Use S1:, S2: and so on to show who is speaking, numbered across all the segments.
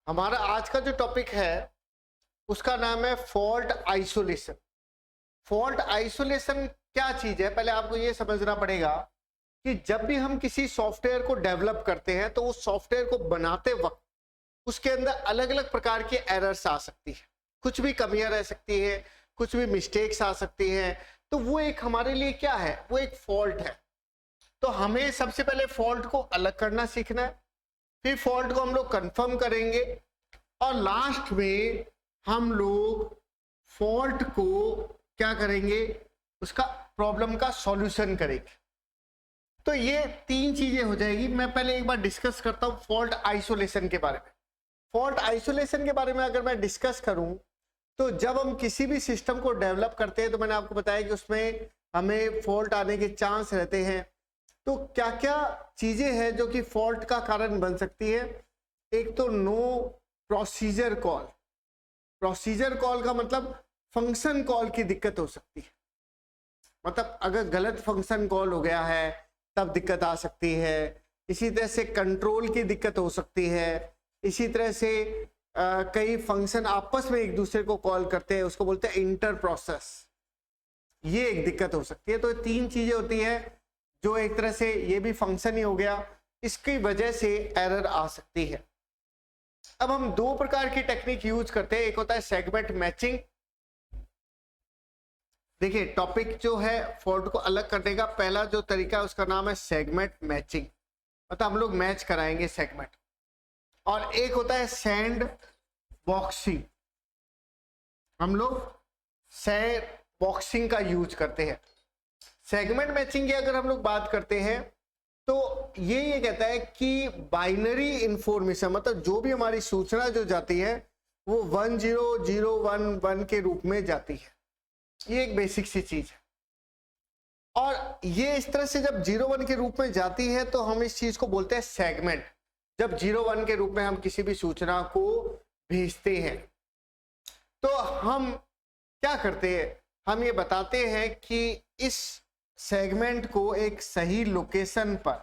S1: हमारा आज का जो टॉपिक है उसका नाम है फॉल्ट आइसोलेशन। फॉल्ट आइसोलेशन क्या चीज है, पहले आपको ये समझना पड़ेगा कि जब भी हम किसी सॉफ्टवेयर को डेवलप करते हैं तो उस सॉफ्टवेयर को बनाते वक्त उसके अंदर अलग अलग प्रकार की एरर्स आ सकती है, कुछ भी कमियां रह सकती है, कुछ भी मिस्टेक्स आ सकती हैं। तो वो एक हमारे लिए क्या है, वो एक फॉल्ट है। तो हमें सबसे पहले फॉल्ट को अलग करना सीखना है, फिर फॉल्ट को हम लोग कंफर्म करेंगे और लास्ट में हम लोग फॉल्ट को क्या करेंगे, उसका प्रॉब्लम का सॉल्यूशन करेंगे। तो ये तीन चीजें हो जाएगी। मैं पहले एक बार डिस्कस करता हूं फॉल्ट आइसोलेशन के बारे में। फॉल्ट आइसोलेशन के बारे में अगर मैं डिस्कस करूं तो जब हम किसी भी सिस्टम को डेवलप करते हैं तो मैंने आपको बताया कि उसमें हमें फॉल्ट आने के चांस रहते हैं। तो क्या क्या चीजें हैं जो कि फॉल्ट का कारण बन सकती है। एक तो no procedure call. Procedure call का मतलब फंक्शन कॉल की दिक्कत हो सकती है, मतलब अगर गलत फंक्शन कॉल हो गया है तब दिक्कत आ सकती है। इसी तरह से कंट्रोल की दिक्कत हो सकती है। इसी तरह से कई फंक्शन आपस में एक दूसरे को कॉल करते हैं, उसको बोलते हैं इंटर प्रोसेस, ये एक दिक्कत हो सकती है। तो तीन चीजें होती है जो एक तरह से ये भी फंक्शन ही हो गया, इसकी वजह से एरर आ सकती है। अब हम दो प्रकार की टेक्निक यूज करते हैं, एक होता है सेगमेंट मैचिंग। देखिए टॉपिक जो है फॉल्ट को अलग करने का पहला जो तरीका है उसका नाम है सेगमेंट मैचिंग, मतलब हम लोग मैच कराएंगे सेगमेंट। और एक होता है सैंड बॉक्सिंग, हम लोग सैंड बॉक्सिंग का यूज करते हैं। सेगमेंट मैचिंग की अगर हम लोग बात करते हैं तो ये कहता है कि बाइनरी इंफॉर्मेशन, मतलब जो भी हमारी सूचना जो जाती है वो 10011 के रूप में जाती है। ये एक बेसिक सी चीज है और ये इस तरह से जब 01 के रूप में जाती है तो हम इस चीज को बोलते हैं सेगमेंट। जब 01 के रूप में हम किसी भी सूचना को भेजते हैं तो हम क्या करते हैं, हम ये बताते हैं कि इस सेगमेंट को एक सही लोकेशन पर,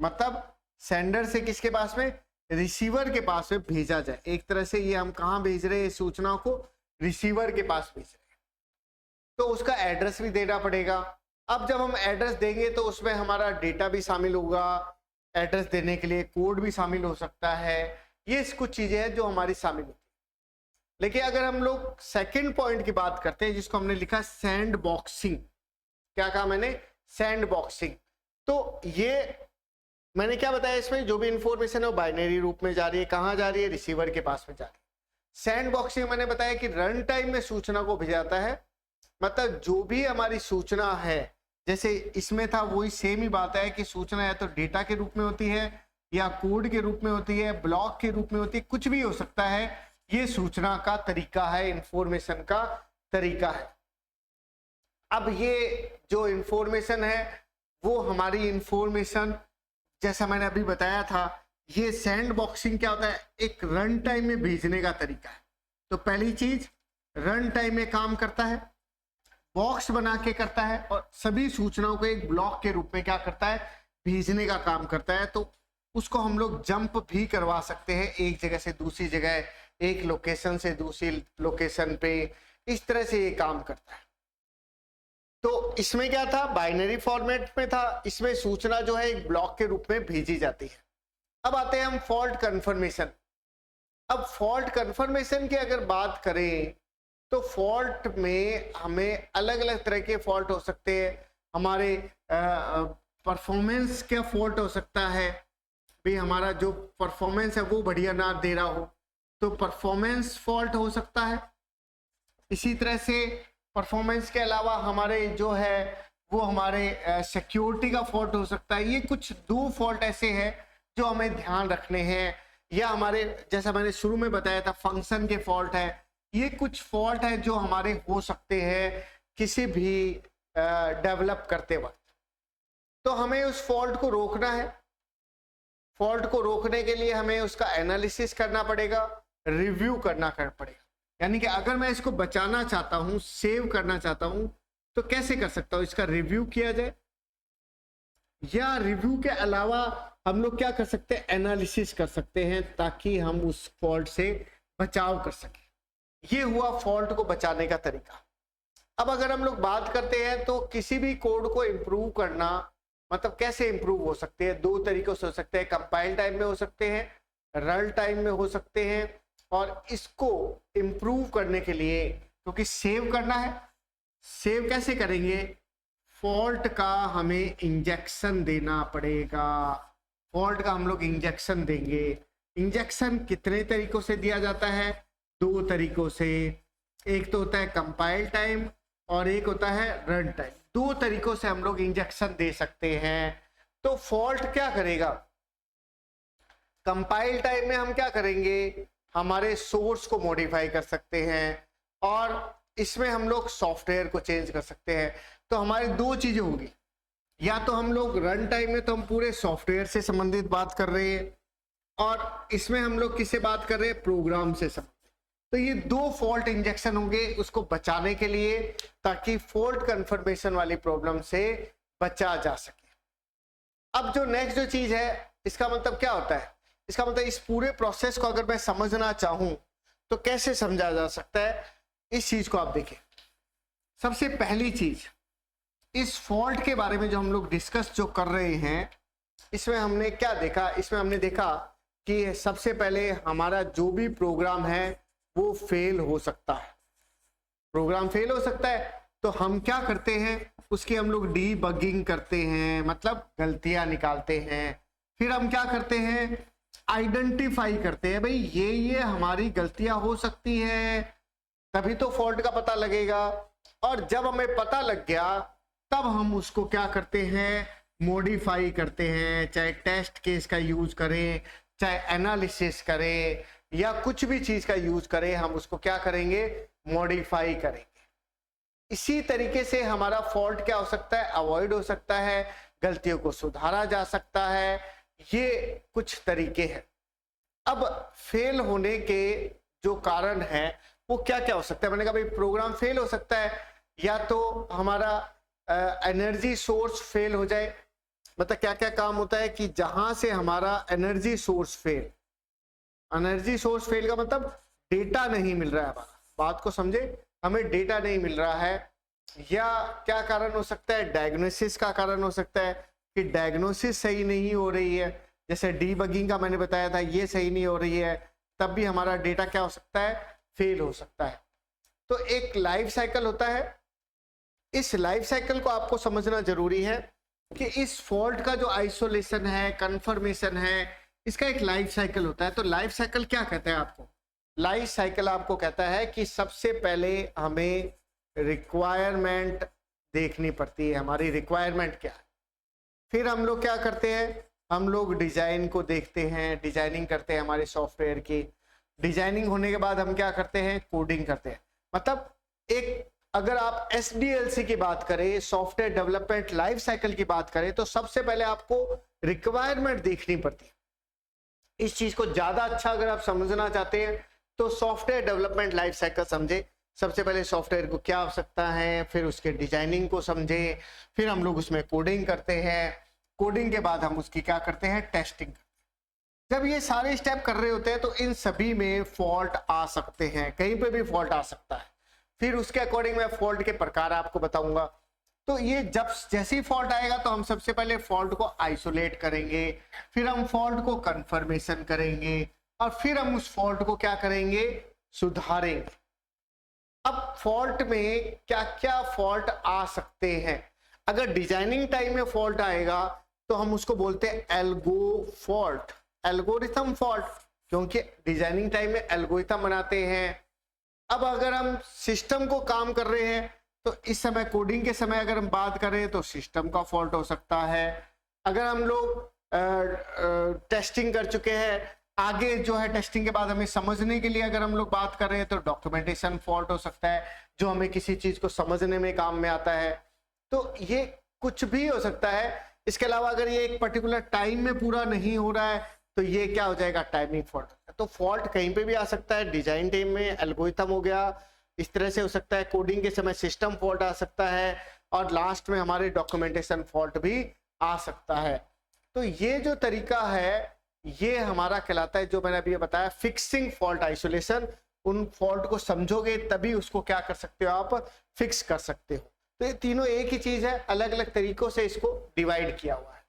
S1: मतलब सेंडर से किसके पास में, रिसीवर के पास में भेजा जाए। एक तरह से ये हम कहां भेज रहे हैं सूचना को, रिसीवर के पास भेज रहे हैं, तो उसका एड्रेस भी देना पड़ेगा। अब जब हम एड्रेस देंगे तो उसमें हमारा डेटा भी शामिल होगा, एड्रेस देने के लिए कोड भी शामिल हो सकता है। ये कुछ चीजें हैं जो हमारी शामिल होती है। लेकिन अगर हम लोग सेकंड पॉइंट की बात करते हैं जिसको हमने लिखा सैंड बॉक्सिंग, क्या कहा मैंने, सैंड बॉक्सिंग। तो ये मैंने क्या बताया, इसमें जो भी इंफॉर्मेशन है वो बाइनरी रूप में जा रही है, कहां जा रही है, रिसीवर के पास में जा रही है। सैंड बॉक्सिंग मैंने बताया कि रन टाइम में सूचना को भेजाता है, मतलब जो भी हमारी सूचना है, जैसे इसमें था वही सेम ही बात है कि सूचना या तो डेटा के रूप में होती है या कोड के रूप में होती है, ब्लॉक के रूप में होती है, कुछ भी हो सकता है। ये सूचना का तरीका है, इंफॉर्मेशन का तरीका है। अब ये जो इंफॉर्मेशन है वो हमारी इंफॉर्मेशन, जैसा मैंने अभी बताया था, ये सैंड बॉक्सिंग क्या होता है, एक रन टाइम में भेजने का तरीका है। तो पहली चीज, रन टाइम में काम करता है, बॉक्स बना के करता है और सभी सूचनाओं को एक ब्लॉक के रूप में क्या करता है, भेजने का काम करता है। तो उसको हम लोग जंप भी करवा सकते हैं एक जगह से दूसरी जगह, एक लोकेशन से दूसरी लोकेशन पे, इस तरह से ये काम करता है। तो इसमें क्या था, बाइनरी फॉर्मेट में था, इसमें सूचना जो है एक ब्लॉक के रूप में भेजी जाती है। अब आते हैं हम फॉल्ट कंफर्मेशन। अब फॉल्ट कंफर्मेशन की अगर बात करें तो फॉल्ट में हमें अलग अलग तरह के फॉल्ट हो सकते हैं। हमारे परफॉर्मेंस का फॉल्ट हो सकता है, भी हमारा जो परफॉर्मेंस है वो बढ़िया ना दे रहा हो तो परफॉर्मेंस फॉल्ट हो सकता है। इसी तरह से परफॉर्मेंस के अलावा हमारे जो है वो हमारे सिक्योरिटी का फॉल्ट हो सकता है। ये कुछ दो फॉल्ट ऐसे हैं जो हमें ध्यान रखने हैं। या हमारे, जैसा मैंने शुरू में बताया था, फंक्शन के फॉल्ट है। ये कुछ फॉल्ट है जो हमारे हो सकते हैं किसी भी डेवलप करते वक्त। तो हमें उस फॉल्ट को रोकना है। फॉल्ट को रोकने के लिए हमें उसका एनालिसिस करना पड़ेगा, रिव्यू करना पड़ेगा। यानी कि अगर मैं इसको बचाना चाहता हूं, सेव करना चाहता हूं, तो कैसे कर सकता हूं, इसका रिव्यू किया जाए। या रिव्यू के अलावा हम लोग क्या कर सकते हैं, एनालिसिस कर सकते हैं ताकि हम उस फॉल्ट से बचाव कर सकें। ये हुआ फॉल्ट को बचाने का तरीका। अब अगर हम लोग बात करते हैं तो किसी भी कोड को इम्प्रूव करना, मतलब कैसे इम्प्रूव हो सकते हैं, दो तरीकों से हो सकते हैं। कंपाइल टाइम में हो सकते हैं, रन टाइम में हो सकते हैं। और इसको इम्प्रूव करने के लिए, क्योंकि सेव करना है, सेव कैसे करेंगे, फॉल्ट का हमें इंजेक्शन देना पड़ेगा। फॉल्ट का हम लोग इंजेक्शन देंगे। इंजेक्शन कितने तरीकों से दिया जाता है, दो तरीकों से। एक तो होता है कंपाइल टाइम और एक होता है रन टाइम। दो तरीकों से हम लोग इंजेक्शन दे सकते हैं। तो फॉल्ट क्या करेगा, कंपाइल टाइम में हम क्या करेंगे, हमारे सोर्स को मॉडिफाई कर सकते हैं और इसमें हम लोग सॉफ्टवेयर को चेंज कर सकते हैं। तो हमारी दो चीजें होंगी, या तो हम लोग रन टाइम में तो हम पूरे सॉफ्टवेयर से संबंधित बात कर रहे हैं और इसमें हम लोग किससे बात कर रहे हैं, प्रोग्राम से संबंधित। तो ये दो फॉल्ट इंजेक्शन होंगे उसको बचाने के लिए, ताकि फॉल्ट कंफर्मेशन वाली प्रॉब्लम से बचा जा सके। अब जो नेक्स्ट जो चीज है, इसका मतलब क्या होता है, इसका मतलब इस पूरे प्रोसेस को अगर मैं समझना चाहूं तो कैसे समझा जा सकता है, इस चीज को आप देखिए। सबसे पहली चीज, इस फॉल्ट के बारे में जो हम लोग डिस्कस जो कर रहे हैं, इसमें हमने क्या देखा, इसमें हमने देखा कि सबसे पहले हमारा जो भी प्रोग्राम है वो फेल हो सकता है। प्रोग्राम फेल हो सकता है तो हम क्या करते हैं, उसकी हम लोग डीबगिंग करते हैं, मतलब गलतियां निकालते हैं। फिर हम क्या करते हैं, आइडेंटिफाई करते हैं, भाई ये हमारी गलतियां हो सकती है, तभी तो फॉल्ट का पता लगेगा। और जब हमें पता लग गया तब हम उसको क्या करते हैं, मॉडिफाई करते हैं। चाहे टेस्ट केस का यूज करें, चाहे एनालिसिस करें, या कुछ भी चीज का यूज करें, हम उसको क्या करेंगे, मॉडिफाई करेंगे। इसी तरीके से हमारा फॉल्ट क्या हो सकता है, अवॉइड हो सकता है, गलतियों को सुधारा जा सकता है। ये कुछ तरीके हैं। अब फेल होने के जो कारण है वो क्या क्या हो सकता है, मैंने कहा भाई प्रोग्राम फेल हो सकता है, या तो हमारा एनर्जी सोर्स फेल हो जाए। मतलब क्या क्या काम होता है कि जहां से हमारा energy source fail, energy source fail का मतलब डेटा नहीं मिल रहा है, हमारा बात को समझे, हमें डेटा नहीं मिल रहा है। या क्या कारण हो सकता है, डायग्नोसिस का कारण हो सकता है कि डायग्नोसिस सही नहीं हो रही है, जैसे डीबगिंग का मैंने बताया था, ये सही नहीं हो रही है, तब भी हमारा डेटा क्या हो सकता है, फेल हो सकता है। तो एक लाइफ साइकिल होता है। इस लाइफ साइकिल को आपको समझना जरूरी है कि इस फॉल्ट का जो आइसोलेशन है, कंफर्मेशन है, इसका एक लाइफ साइकिल होता है। तो लाइफ साइकिल क्या कहता है आपको, लाइफ साइकिल आपको कहता है कि सबसे पहले हमें रिक्वायरमेंट देखनी पड़ती है, हमारी रिक्वायरमेंट क्या है। फिर हम लोग क्या करते हैं, हम लोग डिजाइन को देखते हैं, डिजाइनिंग करते हैं हमारे सॉफ्टवेयर की। डिजाइनिंग होने के बाद हम क्या करते हैं, कोडिंग करते हैं। मतलब एक, अगर आप SDLC की बात करें, सॉफ्टवेयर डेवलपमेंट लाइफ साइकिल की बात करें, तो सबसे पहले आपको रिक्वायरमेंट देखनी पड़ती है। इस चीज को ज्यादा अच्छा अगर आप समझना चाहते हैं तो सॉफ्टवेयर डेवलपमेंट लाइफ साइकिल समझे। सबसे पहले सॉफ्टवेयर को क्या आवश्यकता है, फिर उसके डिजाइनिंग को समझे, फिर हम लोग उसमें कोडिंग करते हैं। कोडिंग के बाद हम उसकी क्या करते हैं, टेस्टिंग। जब ये सारे स्टेप कर रहे होते हैं तो इन सभी में फॉल्ट आ सकते हैं, कहीं पे भी फॉल्ट आ सकता है। फिर उसके अकॉर्डिंग मैं फॉल्ट के प्रकार आपको बताऊंगा। तो ये जब जैसे ही फॉल्ट आएगा तो हम सबसे पहले फॉल्ट को आइसोलेट करेंगे, फिर हम फॉल्ट को कंफर्मेशन करेंगे और फिर हम उस फॉल्ट को क्या करेंगे, सुधारेंगे। अब फॉल्ट में क्या क्या फॉल्ट आ सकते हैं। अगर डिजाइनिंग टाइम में फॉल्ट आएगा तो हम उसको बोलते हैं एल्गो फॉल्ट, एल्गोरिथम फॉल्ट, क्योंकि डिजाइनिंग टाइम में एल्गोरिथम बनाते हैं। अब अगर हम सिस्टम को काम कर रहे हैं तो इस समय कोडिंग के समय अगर हम बात करें तो सिस्टम का फॉल्ट हो सकता है। अगर हम लोग टेस्टिंग कर चुके हैं, आगे जो है टेस्टिंग के बाद हमें समझने के लिए अगर हम लोग बात कर रहे हैं तो डॉक्यूमेंटेशन फॉल्ट हो सकता है, जो हमें किसी चीज को समझने में काम में आता है। तो ये कुछ भी हो सकता है। इसके अलावा अगर ये एक पर्टिकुलर टाइम में पूरा नहीं हो रहा है तो ये क्या हो जाएगा, टाइमिंग फॉल्ट। तो फॉल्ट कहीं पे भी आ सकता है, डिजाइन टाइम में एल्गोरिथम हो गया, इस तरह से हो सकता है, कोडिंग के समय सिस्टम फॉल्ट आ सकता है, और लास्ट में हमारे डॉक्यूमेंटेशन फॉल्ट भी आ सकता है। तो ये जो तरीका है ये हमारा कहलाता है, जो मैंने अभी बताया, फिक्सिंग फॉल्ट आइसोलेशन। उन फॉल्ट को समझोगे तभी उसको क्या कर सकते हो, आप फिक्स कर सकते हो। तो ये तीनों एक ही चीज है, अलग अलग तरीकों से इसको डिवाइड किया हुआ है।